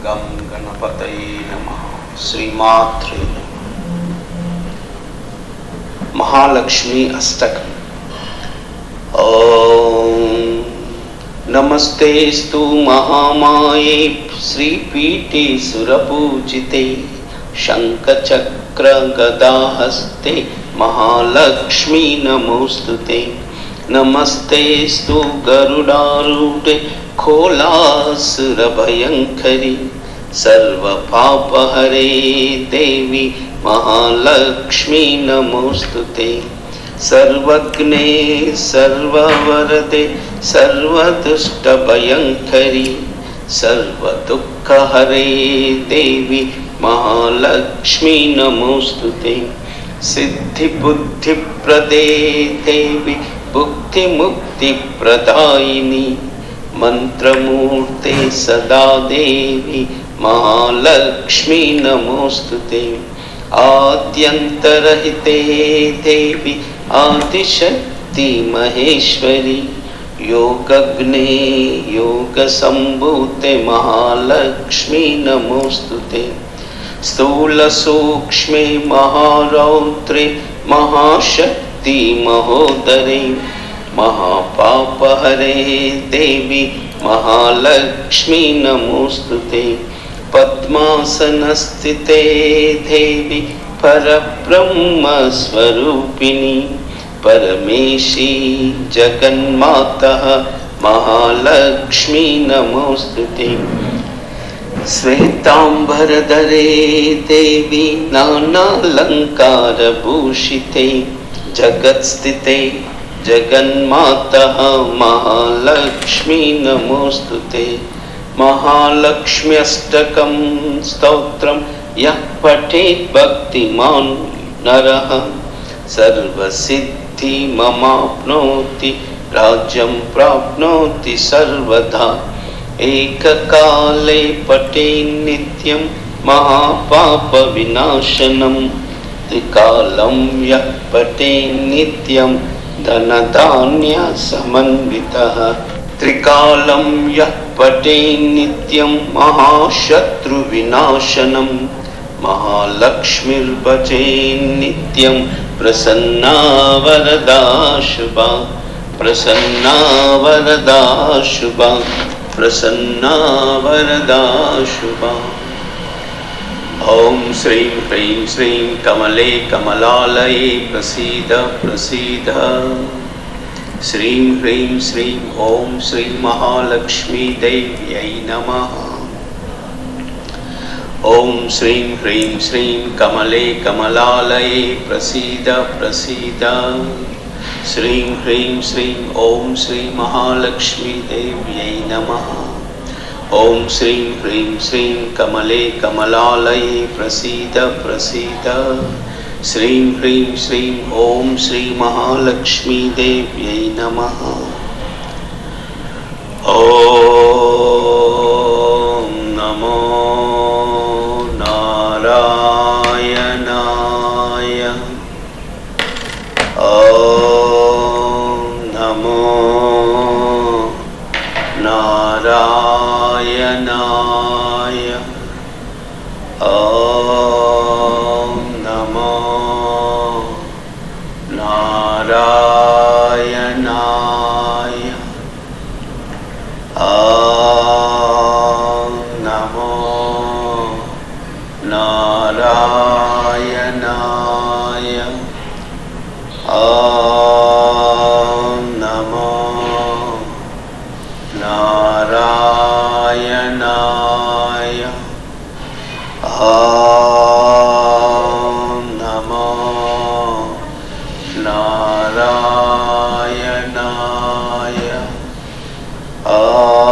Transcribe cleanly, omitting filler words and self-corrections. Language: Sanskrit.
गं गणपतये नमः। श्रीमात्रे महालक्ष्मी अष्टकम्। ओम नमस्तेस्तु महामाये श्रीपीठे सुरपूजिते शंखचक्र गदाहस्ते महालक्ष्मी नमोस्तुते। नमस्तेस्तु गरुडारूढे खोलासुरभयंकरी सर्वपापहरे देवी महालक्ष्मी नमोस्तुते। सर्वज्ञे सर्ववरदे सर्वदुष्टभयंकरी सर्वदुःखहरे देवी महालक्ष्मी नमोस्तुते। सिद्धिबुद्धिप्रदे देवी भुक्तिमुक्तिप्रदायिनी मंत्रमूर्ते सदा देवी महालक्ष्मी नमोस्तुते। आद्यन्तरहिते देवी आदिशक्ति महेश्वरी योगज्ञे योगसम्भूते महालक्ष्मी नमोस्तुते। स्थूलसूक्ष्मे महारौद्रे महाशक्ति महोदरे महापापहरे देवी महालक्ष्मी नमोस्तुते। पद्मासनस्थिते देवी परब्रह्म स्वरूपिणी परमेशी जगन्माता महालक्ष्मी नमोस्तुते। श्वेतांबरधरे देवी नानालंकारभूषिते जगत्स्थिते जगन्माता महालक्ष्मी नमोस्तुते। महालक्ष्म्यष्टकं स्तोत्रं यः पठेत् भक्तिमान् नरः सर्वसिद्धिममाप्नोति राज्यं प्राप्नोति सर्वदा। एककाले पठेन् नित्यं महापापविनाशनं त्रिकालं यः पठेन् नित्यं धनधान्यसमन्वितः। त्रिकालं यः पठेन् नित्यं महाशत्रुविनाशनं महालक्ष्मीर्भजेन् नित्यं प्रसन्ना वरदा शुभा प्रसन्ना वरदा शुभा प्रसन्ना वरदा शुभा। ओम श्रीं ह्रीं श्रीं कमले कमलालये प्रसीद प्रसीद। श्रीं ह्रीं श्रीं ओम श्री महालक्ष्मी देव्यै नमः। ओम श्रीं ह्रीं श्रीं कमले कमलालये प्रसीद प्रसीद। श्रीं ह्रीं श्रीं ओम श्री महालक्ष्मी देव्यै नमः। ओम श्रीं ह्रीं श्रीं कमले कमलालये प्रसीद प्रसीद। श्रीं ह्रीं श्रीं ओम श्री महालक्ष्मी देव्यै नमः। ओम नमो नारायणाय। ओम नमो नारायणाय। ओम नमो नारायणाय। ओम नमो नारायणाय। ओम नमो नारायणाय। ओम नमो नारायणाय। ओम